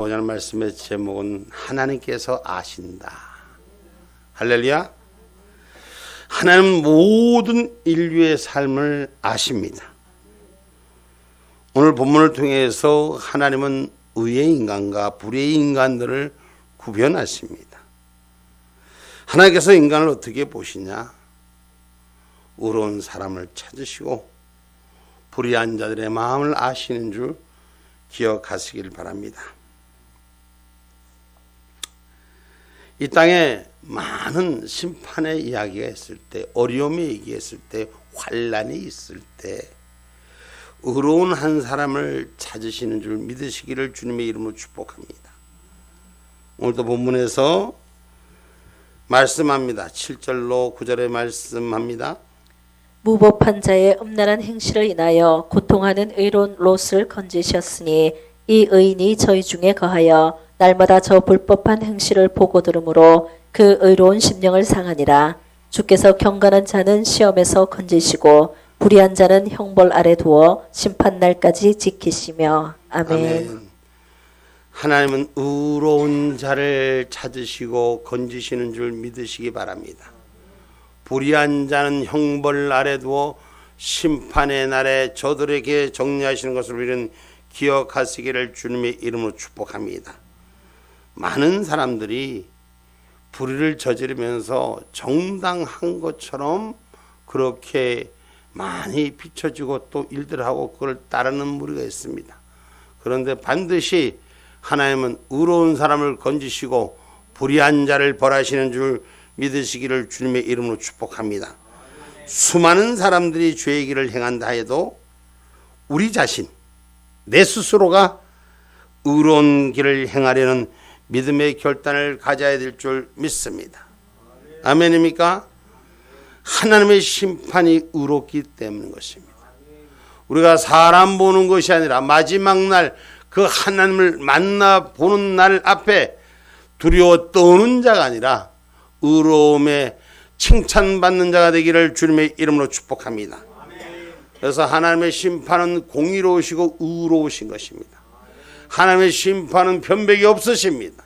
오늘 말씀의 제목은 하나님께서 아신다. 할렐루야. 하나님은 모든 인류의 삶을 아십니다. 오늘 본문을 통해서 하나님은 의의 인간과 불의의 인간들을 구별하십니다. 하나님께서 인간을 어떻게 보시냐? 의로운 사람을 찾으시고 불의한 자들의 마음을 아시는 줄 기억하시길 바랍니다. 이 땅에 많은 심판의 이야기가 있을 때, 어려움이 얘기했을 때, 환난이 있을 때 의로운 한 사람을 찾으시는 줄 믿으시기를 주님의 이름으로 축복합니다. 오늘도 본문에서 말씀합니다. 7절로 9절에 말씀합니다. 무법한 자의 음란한 행실을 인하여 고통하는 의로운 롯을 건지셨으니 이 의인이 저희 중에 거하여 날마다 저 불법한 행실을 보고 들으므로 그 의로운 심령을 상하니라. 주께서 경건한 자는 시험에서 건지시고 불의한 자는 형벌 아래 두어 심판날까지 지키시며. 아멘. 아멘. 하나님은 의로운 자를 찾으시고 건지시는 줄 믿으시기 바랍니다. 불의한 자는 형벌 아래 두어 심판의 날에 저들에게 정리하시는 것을 우리는 기억하시기를 주님의 이름으로 축복합니다. 많은 사람들이 불의를 저지르면서 정당한 것처럼 그렇게 많이 비춰지고 또 일들을 하고 그걸 따르는 무리가 있습니다. 그런데 반드시 하나님은 의로운 사람을 건지시고 불의한 자를 벌하시는 줄 믿으시기를 주님의 이름으로 축복합니다. 수많은 사람들이 죄의 길을 행한다 해도 우리 자신, 내 스스로가 의로운 길을 행하려는 믿음의 결단을 가져야 될 줄 믿습니다. 아멘입니까? 하나님의 심판이 의롭기 때문인 것입니다. 우리가 사람 보는 것이 아니라 마지막 날 그 하나님을 만나보는 날 앞에 두려워 떠는 자가 아니라 의로움에 칭찬받는 자가 되기를 주님의 이름으로 축복합니다. 그래서 하나님의 심판은 공의로우시고 의로우신 것입니다. 하나님의 심판은 변백이 없으십니다.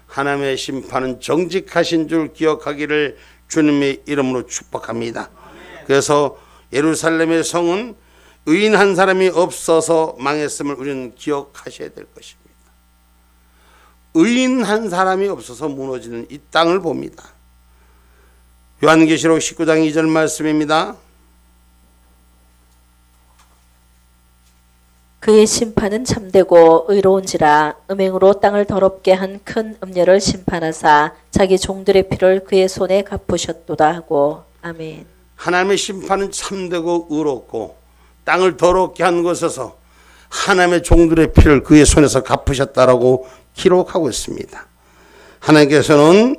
하나님의 심판은 정직하신 줄 기억하기를 주님의 이름으로 축복합니다. 그래서 예루살렘의 성은 의인 한 사람이 없어서 망했음을 우리는 기억하셔야 될 것입니다. 의인 한 사람이 없어서 무너지는 이 땅을 봅니다. 요한계시록 19장 2절 말씀입니다. 그의 심판은 참되고 의로운지라. 음행으로 땅을 더럽게 한 큰 음녀를 심판하사 자기 종들의 피를 그의 손에 갚으셨도다 하고. 아멘. 하나님의 심판은 참되고 의롭고 땅을 더럽게 한 것에서 하나님의 종들의 피를 그의 손에서 갚으셨다라고 기록하고 있습니다. 하나님께서는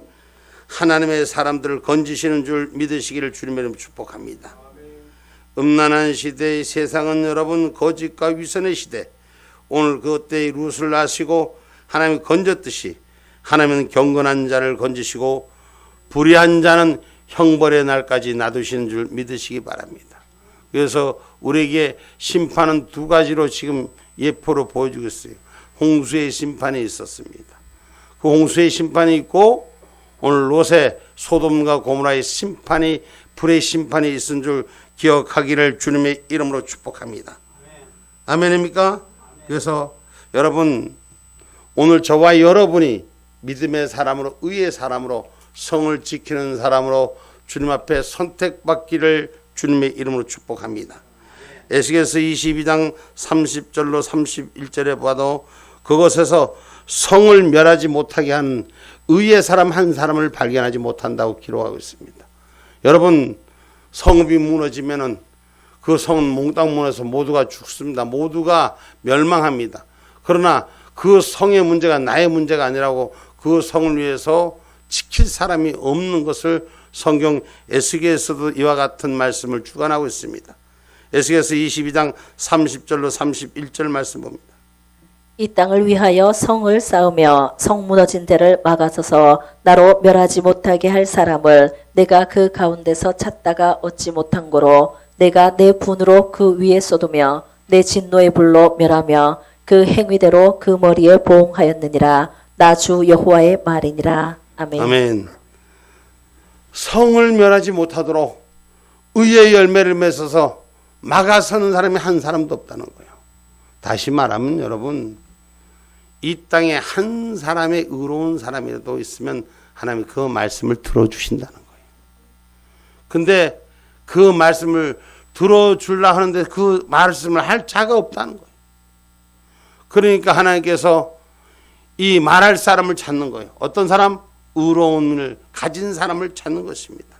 하나님의 사람들을 건지시는 줄 믿으시기를 주님의 이름으로 축복합니다. 음란한 시대의 세상은 여러분 거짓과 위선의 시대, 오늘 그때의 룻을 아시고 하나님이 건졌듯이 하나님은 경건한 자를 건지시고 불의한 자는 형벌의 날까지 놔두시는 줄 믿으시기 바랍니다. 그래서 우리에게 심판은 두 가지로 지금 예표로 보여주고 있어요. 홍수의 심판이 있었습니다. 그 홍수의 심판이 있고 오늘 롯의 소돔과 고모라의 심판이, 불의 심판이 있은 줄 기억하기를 주님의 이름으로 축복합니다. 아멘입니까? 그래서 여러분, 오늘 저와 여러분이 믿음의 사람으로, 의의 사람으로, 성을 지키는 사람으로 주님 앞에 선택받기를 주님의 이름으로 축복합니다. 에스겔서 22장 30절로 31절에 봐도 그것에서 성을 멸하지 못하게 한 의의 사람 한 사람을 발견하지 못한다고 기록하고 있습니다. 여러분, 성읍이 무너지면은 그 성은 몽땅 무너져서 모두가 죽습니다. 모두가 멸망합니다. 그러나 그 성의 문제가 나의 문제가 아니라고 그 성을 위해서 지킬 사람이 없는 것을 성경 에스겔에서도 이와 같은 말씀을 주관하고 있습니다. 에스겔서 22장 30절로 31절 말씀 봅니다. 이 땅을 위하여 성을 쌓으며 성 무너진 데를 막아서서 나로 멸하지 못하게 할 사람을 내가 그 가운데서 찾다가 얻지 못한 고로 내가 내 분으로 그 위에 쏟으며 내 진노의 불로 멸하며 그 행위대로 그 머리에 보응하였느니라. 나 주 여호와의 말이니라. 아멘. 아멘. 성을 멸하지 못하도록 의의 열매를 맺어서 막아서는 사람이 한 사람도 없다는 거예요. 다시 말하면 여러분, 이 땅에 한 사람의 의로운 사람이라도 있으면 하나님이 그 말씀을 들어주신다는 거예요. 근데 그 말씀을 들어주려 하는데 그 말씀을 할 자가 없다는 거예요. 그러니까 하나님께서 이 말할 사람을 찾는 거예요. 어떤 사람? 의로움을 가진 사람을 찾는 것입니다.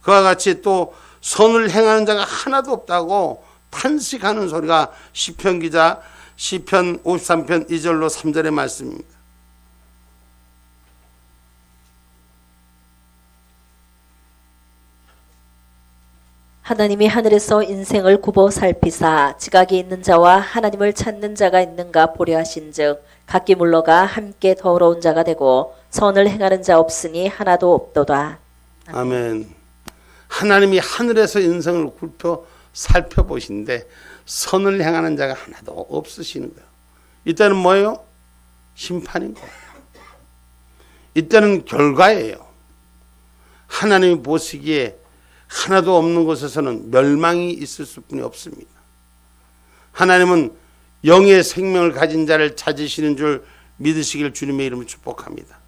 그와 같이 또 선을 행하는 자가 하나도 없다고 탄식하는 소리가 시편 기자 시편 53편 2절로 3절의 말씀입니다. 하나님이 하늘에서 인생을 굽어 살피사 지각이 있는 자와 하나님을 찾는 자가 있는가 보려 하신즉 각기 물러가 함께 더러운 자가 되고 선을 행하는 자 없으니 하나도 없도다. 아멘. 하나님이 하늘에서 인생을 굽혀 살펴보신데 선을 행하는 자가 하나도 없으시는 거예요. 이때는 뭐예요? 심판인 거예요. 이때는 결과예요. 하나님이 보시기에 하나도 없는 곳에서는 멸망이 있을 수뿐이 없습니다. 하나님은 영의 생명을 가진 자를 찾으시는 줄 믿으시길 주님의 이름으로 축복합니다.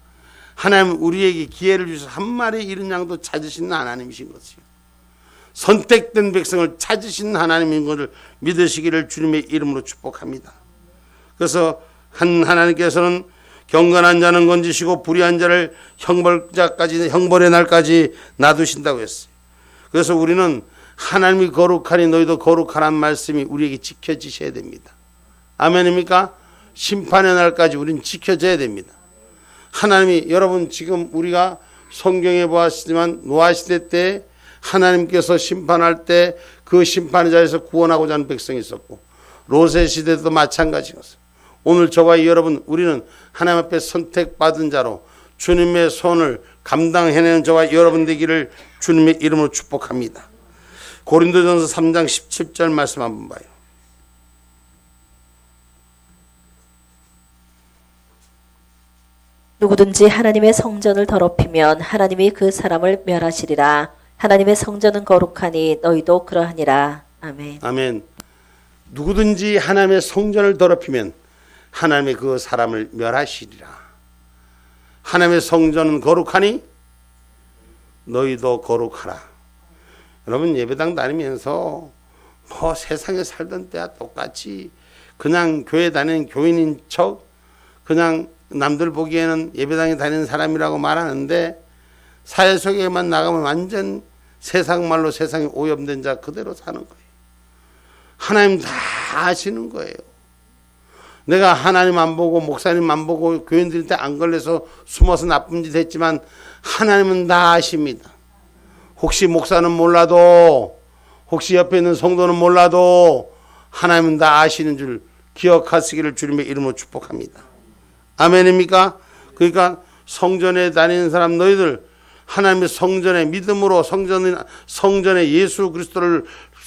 하나님은 우리에게 기회를 주셔서 한 마리 잃은 양도 찾으시는 하나님이신 것이요. 선택된 백성을 찾으시는 하나님인 것을 믿으시기를 주님의 이름으로 축복합니다. 그래서 하나님께서는 경건한 자는 건지시고 불의한 자를 형벌의 날까지 놔두신다고 했어요. 그래서 우리는 하나님이 거룩하니 너희도 거룩하란 말씀이 우리에게 지켜지셔야 됩니다. 아멘입니까? 심판의 날까지 우리는 지켜져야 됩니다. 하나님이 여러분 지금 우리가 성경에 보았지만 노아 시대 때 하나님께서 심판할 때 그 심판의 자리에서 구원하고자 하는 백성이 있었고 롯의 시대도 마찬가지였어요. 오늘 저와 여러분 우리는 하나님 앞에 선택받은 자로 주님의 손을 감당해내는 저와 여러분 되기를 주님의 이름으로 축복합니다. 고린도전서 3장 17절 말씀 한번 봐요. 누구든지 하나님의 성전을 더럽히면 하나님이 그 사람을 멸하시리라. 하나님의 성전은 거룩하니 너희도 그러하니라. 아멘. 아멘. 누구든지 하나님의 성전을 더럽히면 하나님의 그 사람을 멸하시리라. 하나님의 성전은 거룩하니 너희도 거룩하라. 여러분 예배당 다니면서 뭐 세상에 살던 때와 똑같이 그냥 교회 다니는 교인인 척 그냥 남들 보기에는 예배당에 다니는 사람이라고 말하는데 사회 속에만 나가면 완전 세상 말로 세상에 오염된 자 그대로 사는 거예요. 하나님 다 아시는 거예요. 내가 하나님 안 보고 목사님 안 보고 교인들한테 안 걸려서 숨어서 나쁜 짓 했지만 하나님은 다 아십니다. 혹시 목사는 몰라도 혹시 옆에 있는 성도는 몰라도 하나님은 다 아시는 줄 기억하시기를 주님의 이름으로 축복합니다. 아멘입니까? 그러니까 성전에 다니는 사람 너희들 하나님의 성전에 믿음으로 성전에 예수 그리스도를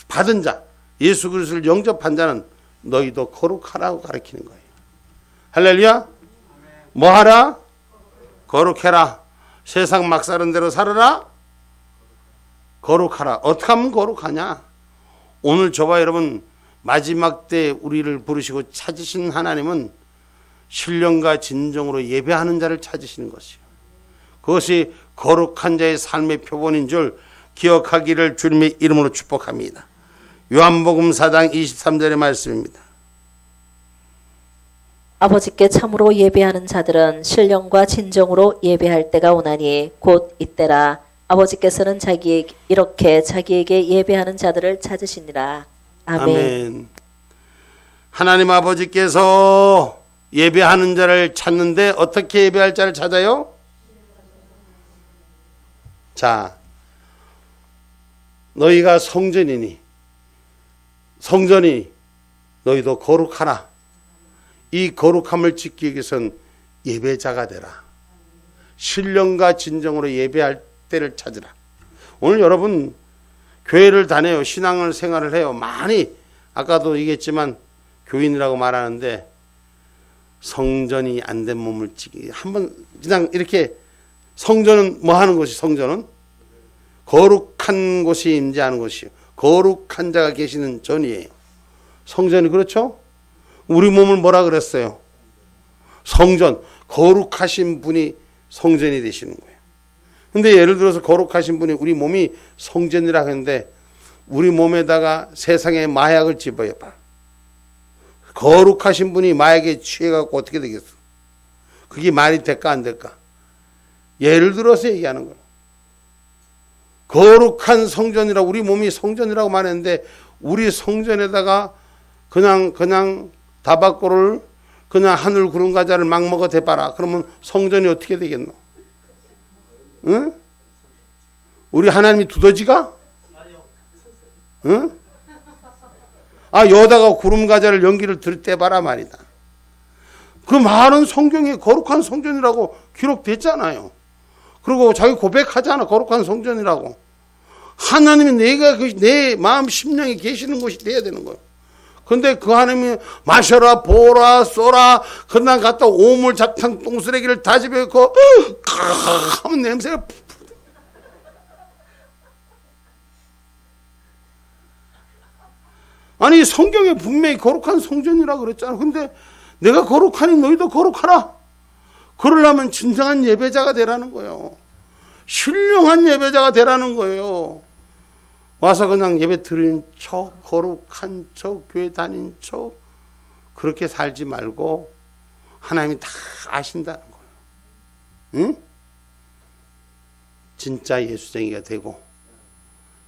받은 자 예수 그리스도를 영접한 자는 너희도 거룩하라고 가르치는 거예요. 할렐루야. 뭐 하라? 거룩해라. 세상 막 사는 대로 살아라. 거룩하라. 어떻게 하면 거룩하냐? 오늘 저와 여러분 마지막 때 우리를 부르시고 찾으신 하나님은 신령과 진정으로 예배하는 자를 찾으시는 것이요. 그것이 거룩한 자의 삶의 표본인 줄 기억하기를 주님의 이름으로 축복합니다. 요한복음 4장 23절의 말씀입니다. 아버지께 참으로 예배하는 자들은 신령과 진정으로 예배할 때가 오나니 곧 이때라. 아버지께서는 이렇게 자기에게 예배하는 자들을 찾으시니라. 아멘. 아멘. 하나님 아버지께서 예배하는 자를 찾는데 어떻게 예배할 자를 찾아요? 자, 너희가 성전이 너희도 거룩하라. 이 거룩함을 지키기 위해서는 예배자가 되라. 신령과 진정으로 예배할 때를 찾으라. 오늘 여러분 교회를 다녀요. 신앙을 생활을 해요. 많이 아까도 얘기했지만 교인이라고 말하는데 성전이 안 된 몸을 한번 그냥 이렇게 성전은 뭐 하는 곳이 성전은 거룩한 곳이 임재하는 곳이요. 거룩한 자가 계시는 전이에요. 성전이 그렇죠? 우리 몸을 뭐라 그랬어요? 성전. 거룩하신 분이 성전이 되시는 거예요. 근데 예를 들어서 거룩하신 분이 우리 몸이 성전이라고 했는데 우리 몸에다가 세상의 마약을 집어봐. 거룩하신 분이 마약에 취해갖고 어떻게 되겠어? 그게 말이 될까 안 될까? 예를 들어서 얘기하는 거예요. 거룩한 성전이라 우리 몸이 성전이라고 말했는데 우리 성전에다가 그냥 다바꼬를 그냥 하늘 구름 과자를 막 먹어 대봐라. 그러면 성전이 어떻게 되겠노? 응? 우리 하나님이 두더지가? 응? 여다가 구름 과자를 연기를 들떼봐라 말이다. 그 말은 성경에 거룩한 성전이라고 기록됐잖아요. 그리고 자기 고백하잖아. 거룩한 성전이라고. 하나님이 내 마음 심령에 계시는 곳이 돼야 되는 거예요. 근데 그 하나님이 마셔라 보라 쏘라 그날 갔다 오물 잡탕 똥쓰레기를 다 집에 넣고 하면 냄새가 아니 성경에 분명히 거룩한 성전이라고 그랬잖아. 근데 내가 거룩하니 너희도 거룩하라. 그러려면 진정한 예배자가 되라는 거예요. 신령한 예배자가 되라는 거예요. 와서 그냥 예배 드리는 척, 거룩한 척, 교회 다닌 척 그렇게 살지 말고 하나님이 다 아신다는 거예요. 응? 진짜 예수쟁이가 되고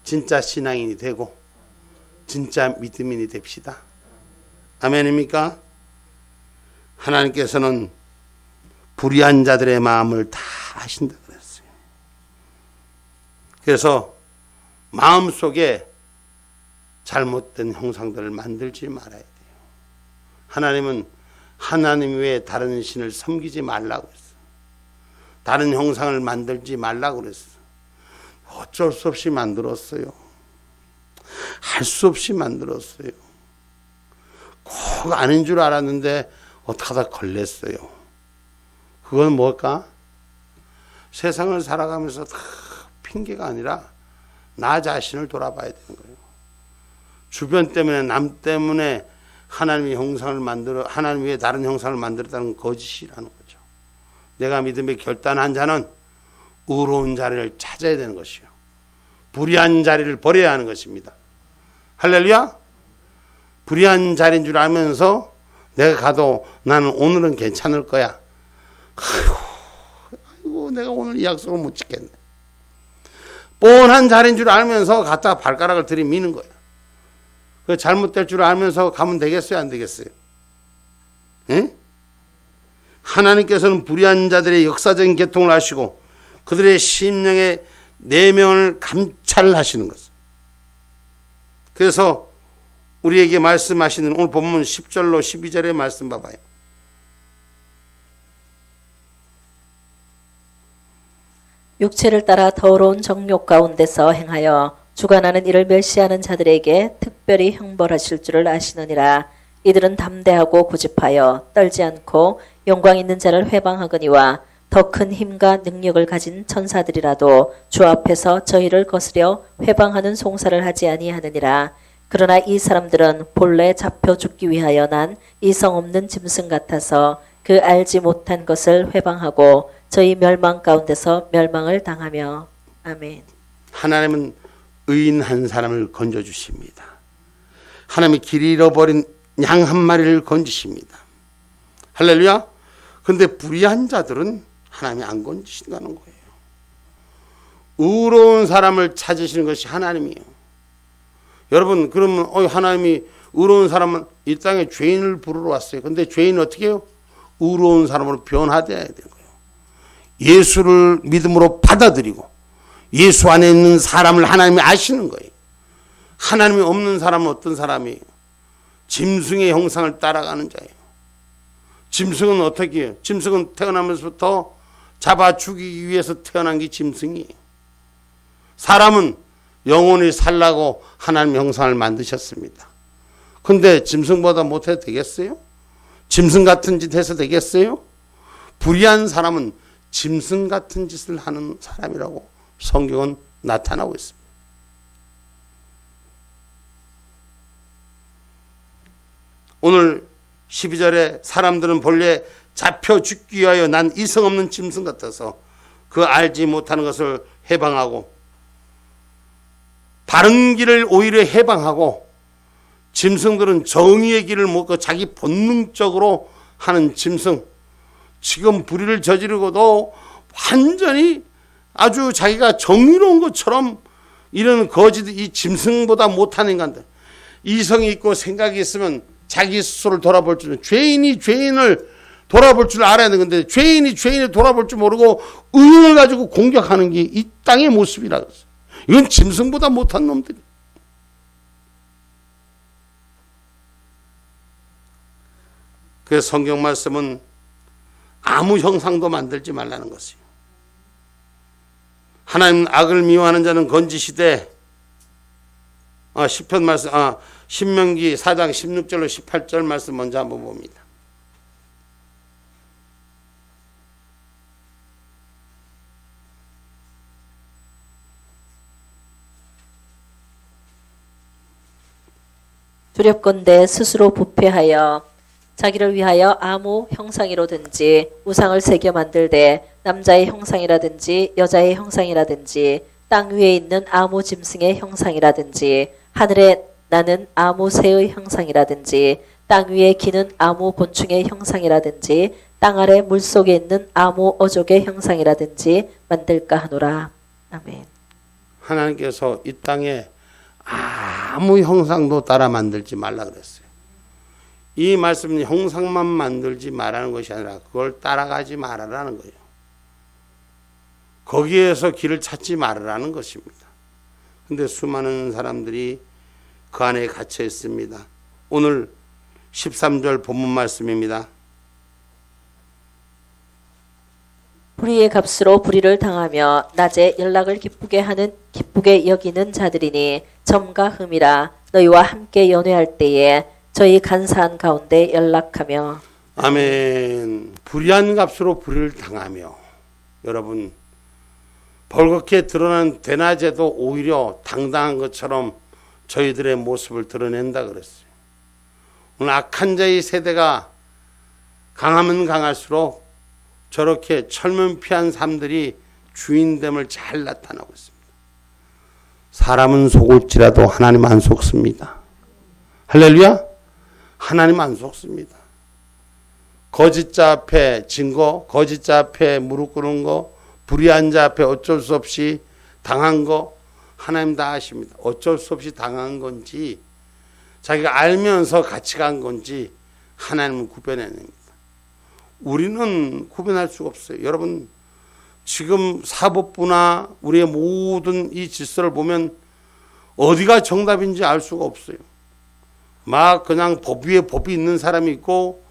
진짜 신앙인이 되고 진짜 믿음인이 됩시다. 아멘입니까? 하나님께서는 불의한 자들의 마음을 다 아신다 그랬어요. 그래서 마음속에 잘못된 형상들을 만들지 말아야 돼요. 하나님은 하나님 외에 다른 신을 섬기지 말라고 했어요. 다른 형상을 만들지 말라고 그랬어요. 어쩔 수 없이 만들었어요. 할 수 없이 만들었어요. 꼭 아닌 줄 알았는데 어떡하다 걸렸어요. 그건 뭘까? 세상을 살아가면서 다 핑계가 아니라 나 자신을 돌아봐야 되는 거예요. 주변 때문에 남 때문에 하나님의 형상을 만들어 하나님 위에 다른 형상을 만들었다는 거짓이라는 거죠. 내가 믿음에 결단한 자는 의로운 자리를 찾아야 되는 것이요. 불의한 자리를 버려야 하는 것입니다. 할렐루야. 불의한 자리인 줄 알면서 내가 가도 나는 오늘은 괜찮을 거야. 아이고 내가 오늘 이 약속을 못 지켰네. 뻔한 자리인 줄 알면서 갖다가 발가락을 들이미는 거야. 그 잘못될 줄 알면서 가면 되겠어요? 안 되겠어요? 에? 하나님께서는 불의한 자들의 역사적인 계통을 아시고 그들의 심령의 내면을 감찰하시는 것입니다. 그래서 우리에게 말씀하시는 오늘 본문 10절로 12절의 말씀 봐봐요. 육체를 따라 더러운 정욕 가운데서 행하여 주관하는 이를 멸시하는 자들에게 특별히 형벌하실 줄을 아시느니라. 이들은 담대하고 고집하여 떨지 않고 영광 있는 자를 회방하거니와 더 큰 힘과 능력을 가진 천사들이라도 주 앞에서 저희를 거스려 회방하는 송사를 하지 아니하느니라. 그러나 이 사람들은 본래 잡혀 죽기 위하여 난 이성 없는 짐승 같아서 그 알지 못한 것을 회방하고 저희 멸망 가운데서 멸망을 당하며. 아멘. 하나님은 의인 한 사람을 건져주십니다. 하나님이 길 잃어버린 양 한 마리를 건지십니다. 할렐루야. 근데 불의한 자들은 하나님이 안 건지신다는 거예요. 의로운 사람을 찾으시는 것이 하나님이에요. 여러분 그러면 하나님이 의로운 사람은 이 땅에 죄인을 부르러 왔어요. 근데 죄인은 어떻게 해요? 의로운 사람으로 변화되어야 되는 거예요. 예수를 믿음으로 받아들이고 예수 안에 있는 사람을 하나님이 아시는 거예요. 하나님이 없는 사람은 어떤 사람이에요? 짐승의 형상을 따라가는 자예요. 짐승은 어떻게 해요? 짐승은 태어나면서부터 잡아 죽이기 위해서 태어난 게 짐승이에요. 사람은 영원히 살라고 하나님 형상을 만드셨습니다. 근데 짐승보다 못해도 되겠어요? 짐승 같은 짓 해서 되겠어요? 불의한 사람은 짐승 같은 짓을 하는 사람이라고 성경은 나타나고 있습니다. 오늘 12절에 사람들은 본래 잡혀 죽기 위하여 난 이성 없는 짐승 같아서 그 알지 못하는 것을 해방하고 바른 길을 오히려 해방하고 짐승들은 정의의 길을 묻고 자기 본능적으로 하는 짐승, 지금 불의를 저지르고도 완전히 아주 자기가 정의로운 것처럼 이런 거짓, 이 짐승보다 못한 인간들, 이성이 있고 생각이 있으면 자기 스스로를 돌아볼 줄은, 죄인이 죄인을 돌아볼 줄 알아야 되는데 죄인이 죄인을 돌아볼 줄 모르고 의인을 가지고 공격하는 게 이 땅의 모습이라고 했어요. 이건 짐승보다 못한 놈들이. 그래서 성경 말씀은 아무 형상도 만들지 말라는 것이에요. 하나님 악을 미워하는 자는 건지시되, 시편 말씀, 신명기 4장 16절로 18절 말씀 먼저 한번 봅니다. 두렵건대 스스로 부패하여 자기를 위하여 아무 형상이로든지 우상을 새겨 만들되 남자의 형상이라든지 여자의 형상이라든지 땅 위에 있는 아무 짐승의 형상이라든지 하늘에 나는 아무 새의 형상이라든지 땅 위에 기는 아무 곤충의 형상이라든지 땅 아래 물속에 있는 아무 어족의 형상이라든지 만들까 하노라. 아멘. 하나님께서 이 땅에 아무 형상도 따라 만들지 말라 그랬어요. 이 말씀은 형상만 만들지 말라는 것이 아니라 그걸 따라가지 말아라는 거예요. 거기에서 길을 찾지 말아라는 것입니다. 근데 수많은 사람들이 그 안에 갇혀 있습니다. 오늘 13절 본문 말씀입니다. 불의의 값으로 불의를 당하며 낮에 연락을 기쁘게 여기는 자들이니 점과 흠이라 너희와 함께 연회할 때에 저희 간사한 가운데 연락하며. 아멘. 불의한 값으로 불의를 당하며, 여러분 벌겋게 드러난 대낮에도 오히려 당당한 것처럼 저희들의 모습을 드러낸다 그랬어요. 오늘 악한 자의 세대가 강하면 강할수록 저렇게 철면피한 삶들이 주인됨을 잘 나타나고 있습니다. 사람은 속을지라도 하나님 안 속습니다. 할렐루야. 하나님 안 속습니다. 거짓자 앞에 증거, 거짓자 앞에 무릎 꿇은 거, 불의한 자 앞에 어쩔 수 없이 당한 거 하나님 다 아십니다. 어쩔 수 없이 당한 건지 자기가 알면서 같이 간 건지 하나님은 구별해냅니다. 우리는 구별할 수가 없어요. 여러분 지금 사법부나 우리의 모든 이 질서를 보면 어디가 정답인지 알 수가 없어요. 막 그냥 법 위에 법이 있는 사람이 있고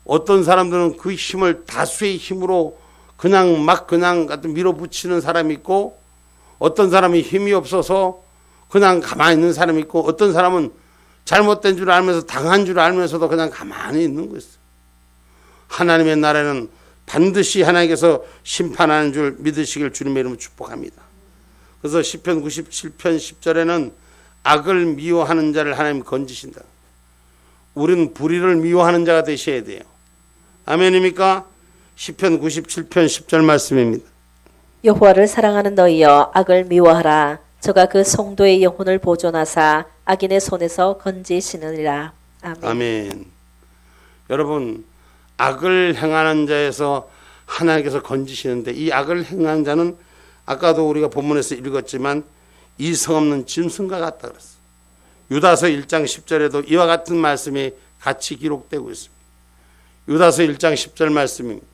어떤 사람들은 그 힘을 다수의 힘으로 그냥 밀어붙이는 사람이 있고 어떤 사람이 힘이 없어서 그냥 가만히 있는 사람이 있고 어떤 사람은 잘못된 줄 알면서 당한 줄 알면서도 그냥 가만히 있는 거였어요. 하나님의 나라는 반드시 하나님께서 심판하는 줄 믿으시길 주님의 이름으로 축복합니다. 그래서 시편 97편 10절에는 악을 미워하는 자를 하나님 건지신다. 우리는 불의를 미워하는 자가 되셔야 돼요. 아멘입니까? 시편 97편 10절 말씀입니다. 여호와를 사랑하는 너희여 악을 미워하라. 저가 그 성도의 영혼을 보존하사 악인의 손에서 건지시느니라. 아멘. 아멘. 여러분 악을 행하는 자에서 하나님께서 건지시는데 이 악을 행하는 자는 아까도 우리가 본문에서 읽었지만 이성 없는 짐승과 같다 그랬어요. 유다서 1장 10절에도 이와 같은 말씀이 같이 기록되고 있습니다. 유다서 1장 10절 말씀입니다.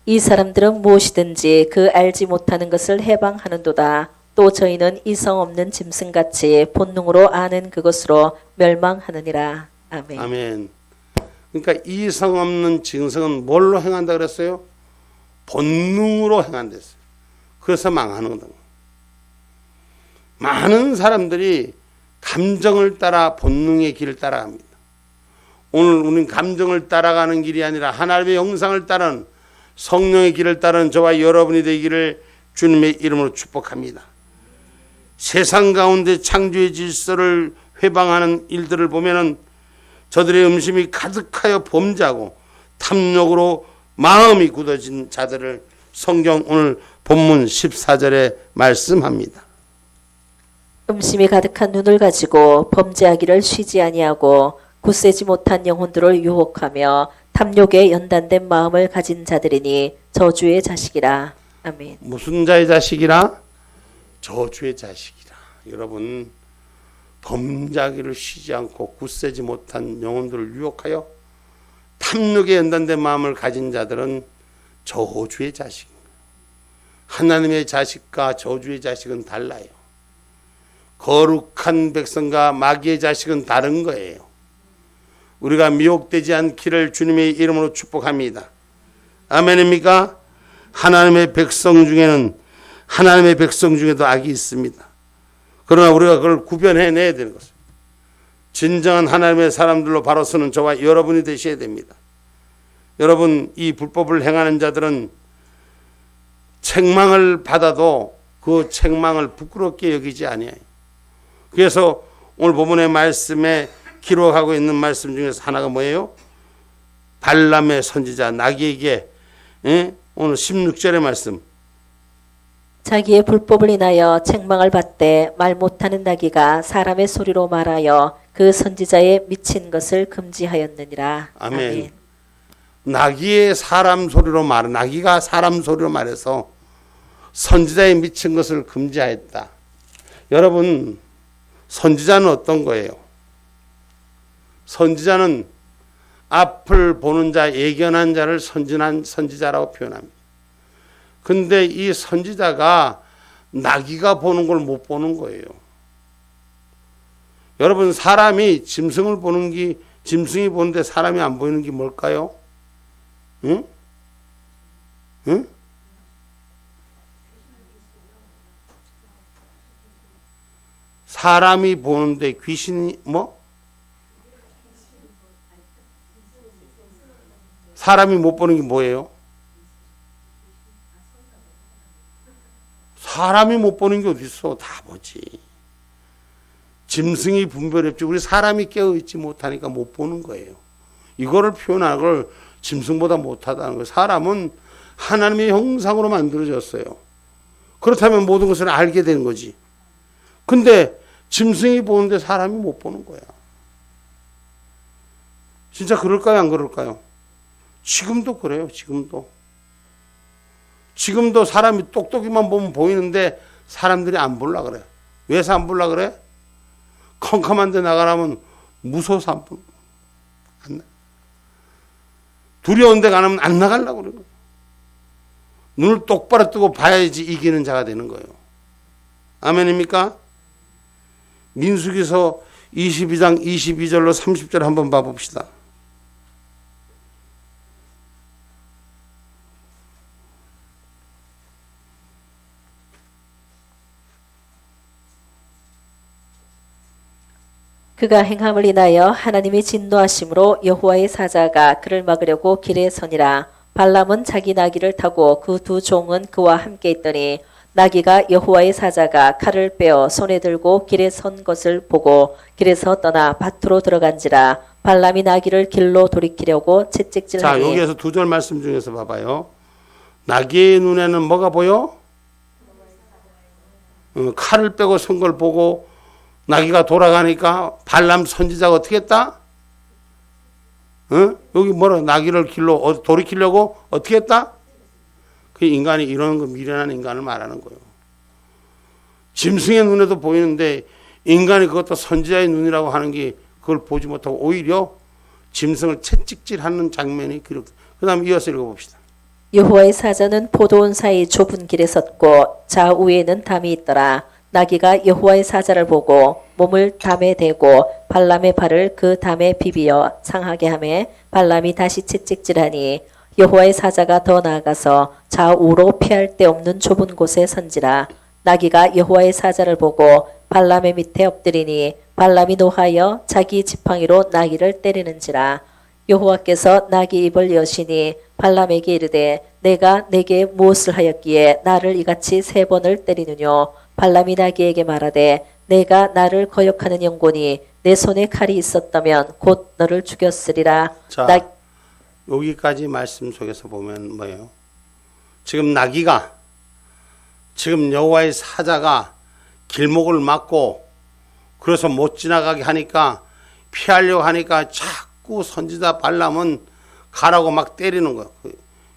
이 사람들은 무엇이든지 그 알지 못하는 것을 해방하는도다. 또 저희는 이성 없는 짐승같이 본능으로 아는 그것으로 멸망하느니라. 아멘. 아멘. 그러니까 이성 없는 짐승은 뭘로 행한다 그랬어요? 본능으로 행한댔어요. 그래서 망하는 거다. 많은 사람들이 감정을 따라 본능의 길을 따라갑니다. 오늘 우리는 감정을 따라가는 길이 아니라 하나님의 영상을 따르는 성령의 길을 따르는 저와 여러분이 되기를 주님의 이름으로 축복합니다. 세상 가운데 창조의 질서를 회방하는 일들을 보면은 저들의 음심이 가득하여 범죄하고 탐욕으로 마음이 굳어진 자들을 성경 오늘 본문 14절에 말씀합니다. 음심이 가득한 눈을 가지고 범죄하기를 쉬지 아니하고 굳세지 못한 영혼들을 유혹하며 탐욕에 연단된 마음을 가진 자들이니 저주의 자식이라. 아멘. 무슨 자의 자식이라? 저주의 자식이라. 여러분, 범죄하기를 쉬지 않고 굳세지 못한 영혼들을 유혹하여 탐욕에 연단된 마음을 가진 자들은 저주의 자식입니다. 하나님의 자식과 저주의 자식은 달라요. 거룩한 백성과 마귀의 자식은 다른 거예요. 우리가 미혹되지 않기를 주님의 이름으로 축복합니다. 아멘입니까? 하나님의 백성 중에도 악이 있습니다. 그러나 우리가 그걸 구별해내야 되는 것입니다. 진정한 하나님의 사람들로 바로 서는 저와 여러분이 되셔야 됩니다. 여러분, 이 불법을 행하는 자들은 책망을 받아도 그 책망을 부끄럽게 여기지 아니해요. 그래서 오늘 본문의 말씀에 기록하고 있는 말씀 중에서 하나가 뭐예요? 발람의 선지자 나귀에게 오늘 16절의 말씀. 자기의 불법을 인하여 책망을 받되 말 못하는 나귀가 사람의 소리로 말하여 그 선지자의 미친 것을 금지하였느니라. 아멘. 나귀가 사람 소리로 말해서 선지자의 미친 것을 금지하였다. 여러분, 선지자는 어떤 거예요? 선지자는 앞을 보는 자, 예견한 자를 선지자라고 표현합니다. 근데 이 선지자가 나귀가 보는 걸 못 보는 거예요. 여러분, 사람이 짐승이 보는데 사람이 안 보이는 게 뭘까요? 응? 사람이 보는데 귀신이 사람이 못 보는 게 뭐예요? 사람이 못 보는 게 어디 있어? 다 보지. 짐승이 분별했지. 우리 사람이 깨어있지 못하니까 못 보는 거예요. 이거를 표현하는 걸 짐승보다 못하다는 거예요. 사람은 하나님의 형상으로 만들어졌어요. 그렇다면 모든 것을 알게 되는 거지. 근데 짐승이 보는데 사람이 못 보는 거야. 진짜 그럴까요? 안 그럴까요? 지금도 그래요. 지금도 사람이 똑똑이만 보면 보이는데 사람들이 안 보려 그래. 왜 안 보려 그래? 컴컴한 데 나가라면 무서워서 안 보는 거야. 두려운 데 가면 안 나가려고 그래. 눈을 똑바로 뜨고 봐야지 이기는 자가 되는 거예요. 아멘입니까? 민수기서 22장 22절로 30절 한번 봐봅시다. 그가 행함을 인하여 하나님이 진노하심으로 여호와의 사자가 그를 막으려고 길에 서니라. 발람은 자기 나귀를 타고 그 두 종은 그와 함께 있더니 나귀가 여호와의 사자가 칼을 빼어 손에 들고 길에 선 것을 보고 길에서 떠나 밭으로 들어간지라. 발람이 나귀를 길로 돌이키려고 채찍질하니. 자, 여기에서 두 절 말씀 중에서 봐봐요. 나귀의 눈에는 뭐가 보여? 칼을 빼고 선 걸 보고 나귀가 돌아가니까 발람 선지자가 어떻게 했다? 여기 뭐라 나귀를 길로 돌이키려고 어떻게 했다? 그 인간이 이런 거 미련한 인간을 말하는 거예요. 짐승의 눈에도 보이는데 인간이 그것도 선지자의 눈이라고 하는 게 그걸 보지 못하고 오히려 짐승을 채찍질하는 장면이 기록돼. 그 다음 이어서 읽어봅시다. 여호와의 사자는 포도원 사이 좁은 길에 섰고 좌우에는 담이 있더라. 나귀가 여호와의 사자를 보고 몸을 담에 대고 발람의 발을 그 담에 비비어 상하게 하매 발람이 다시 채찍질하니 여호와의 사자가 더 나아가서 좌우로 피할 데 없는 좁은 곳에 선지라. 나귀가 여호와의 사자를 보고 발람의 밑에 엎드리니 발람이 노하여 자기 지팡이로 나귀를 때리는지라. 여호와께서 나귀 입을 여시니 발람에게 이르되 내가 내게 무엇을 하였기에 나를 이같이 3번을 때리느뇨. 발람이 나귀에게 말하되 내가 나를 거역하는 영혼이 내 손에 칼이 있었다면 곧 너를 죽였으리라. 자, 여기까지 말씀 속에서 보면 뭐예요? 지금 나귀가, 지금 여호와의 사자가 길목을 막고 그래서 못 지나가게 하니까, 피하려고 하니까 자꾸 선지자 발람은 가라고 막 때리는 거예요.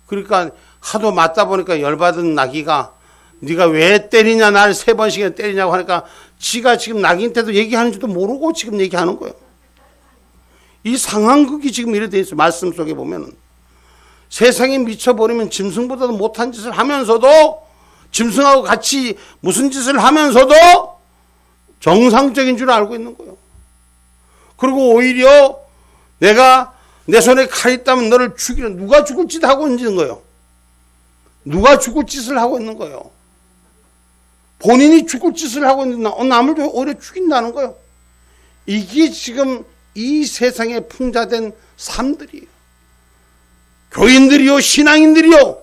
그러니까 하도 맞다 보니까 열받은 나귀가 네가 왜 때리냐, 나를 3번씩이나 때리냐고 하니까 지가 지금 나귀한테도 얘기하는지도 모르고 지금 얘기하는 거예요. 이 상황극이 지금 이래 돼 있어요. 말씀 속에 보면은 세상에 미쳐버리면 짐승보다도 못한 짓을 하면서도, 짐승하고 같이 무슨 짓을 하면서도 정상적인 줄 알고 있는 거예요. 그리고 오히려 내가 내 손에 칼이 있다면 너를 죽이는, 누가 죽을 짓 하고 있는 거예요. 누가 죽을 짓을 하고 있는 거예요. 본인이 죽을 짓을 하고 있는, 남을 오히려 죽인다는 거예요. 이게 지금 이 세상에 풍자된 삶들이에요. 교인들이요, 신앙인들이요,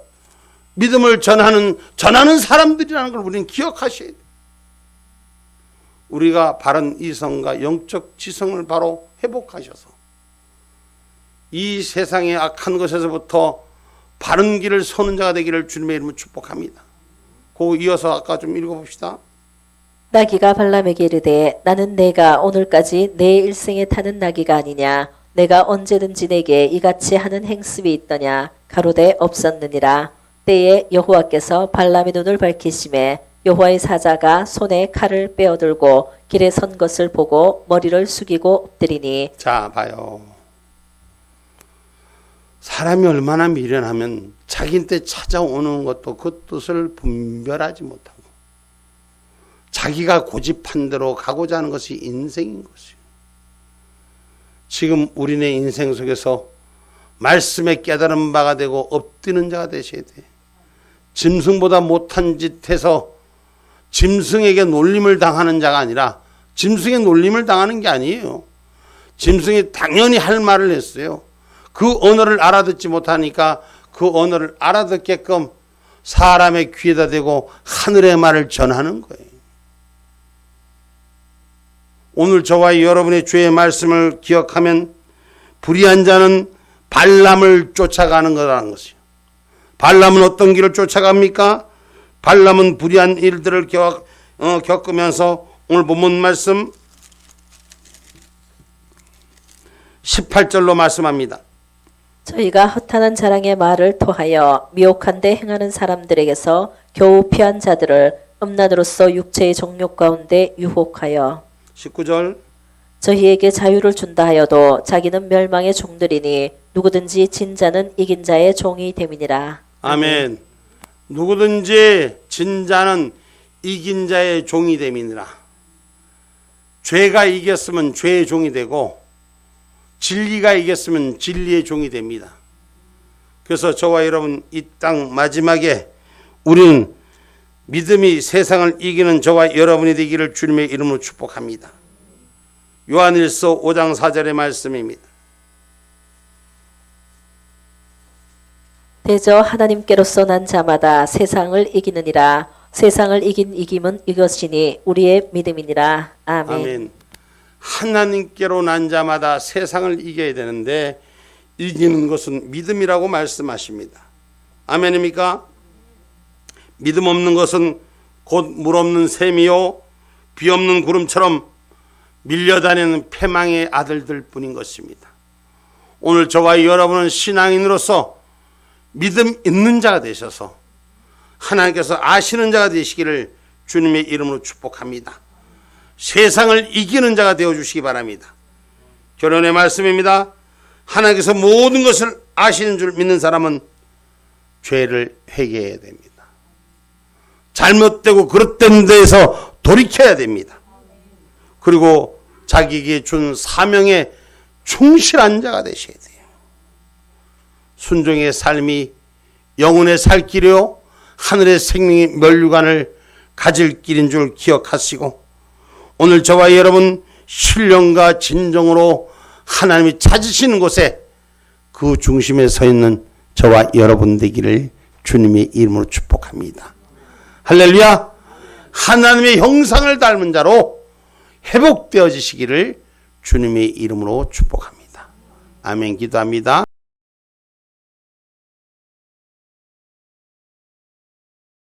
믿음을 전하는 사람들이라는 걸 우리는 기억하셔야 돼요. 우리가 바른 이성과 영적 지성을 바로 회복하셔서 이 세상의 악한 것에서부터 바른 길을 서는 자가 되기를 주님의 이름으로 축복합니다. 그 이어서 아까 좀 읽어봅시다. 나귀가 발람에게 이르되 나는 내가 오늘까지 내 일생에 타는 나귀가 아니냐. 내가 언제든지 내게 이같이 하는 행습이 있더냐. 가로되 없었느니라. 때에 여호와께서 발람의 눈을 밝히심에 여호와의 사자가 손에 칼을 빼어들고 길에 선 것을 보고 머리를 숙이고 엎드리니. 자, 봐요. 사람이 얼마나 미련하면 자기한테 찾아오는 것도 그 뜻을 분별하지 못하고 자기가 고집한 대로 가고자 하는 것이 인생인 것이에요. 지금 우리네 인생 속에서 말씀에 깨달은 바가 되고 엎드리는 자가 되셔야 돼. 짐승보다 못한 짓 해서 짐승에게 놀림을 당하는 자가 아니라, 짐승에 놀림을 당하는 게 아니에요. 짐승이 당연히 할 말을 했어요. 그 언어를 알아듣지 못하니까 그 언어를 알아듣게끔 사람의 귀에다 대고 하늘의 말을 전하는 거예요. 오늘 저와 여러분의 주의 말씀을 기억하면 불의한 자는 발람을 쫓아가는 거라는 것이요. 발람은 어떤 길을 쫓아갑니까? 발람은 불의한 일들을 겪으면서 오늘 본문 말씀 18절로 말씀합니다. 저희가 허탄한 자랑의 말을 토하여 미혹한데 행하는 사람들에게서 겨우 피한 자들을 음란으로서 육체의 정욕 가운데 유혹하여 19절 저희에게 자유를 준다 하여도 자기는 멸망의 종들이니 누구든지 진 자는 이긴 자의 종이 됨이니라. 아멘. 누구든지 진 자는 이긴 자의 종이 됨이니라. 죄가 이겼으면 죄의 종이 되고 진리가 이겼으면 진리의 종이 됩니다. 그래서 저와 여러분 이 땅 마지막에 우리는 믿음이 세상을 이기는 저와 여러분이 되기를 주님의 이름으로 축복합니다. 요한일서 5장 4절의 말씀입니다. 대저 하나님께로서 난 자마다 세상을 이기느니라. 세상을 이긴 이김은 이것이니 우리의 믿음이니라. 아멘. 아멘. 하나님께로 난 자마다 세상을 이겨야 되는데 이기는 것은 믿음이라고 말씀하십니다. 아멘입니까? 믿음 없는 것은 곧 물 없는 샘이요 비 없는 구름처럼 밀려다니는 패망의 아들들 뿐인 것입니다. 오늘 저와 여러분은 신앙인으로서 믿음 있는 자가 되셔서 하나님께서 아시는 자가 되시기를 주님의 이름으로 축복합니다. 세상을 이기는 자가 되어주시기 바랍니다. 결론의 말씀입니다. 하나님께서 모든 것을 아시는 줄 믿는 사람은 죄를 회개해야 됩니다. 잘못되고 그릇된 데에서 돌이켜야 됩니다. 그리고 자기에게 준 사명에 충실한 자가 되셔야 돼요. 순종의 삶이 영혼의 살 길이요 하늘의 생명의 면류관을 가질 길인 줄 기억하시고 오늘 저와 여러분 신령과 진정으로 하나님이 찾으시는 곳에 그 중심에 서 있는 저와 여러분 되기를 주님의 이름으로 축복합니다. 할렐루야. 하나님의 형상을 닮은 자로 회복되어지시기를 주님의 이름으로 축복합니다. 아멘. 기도합니다.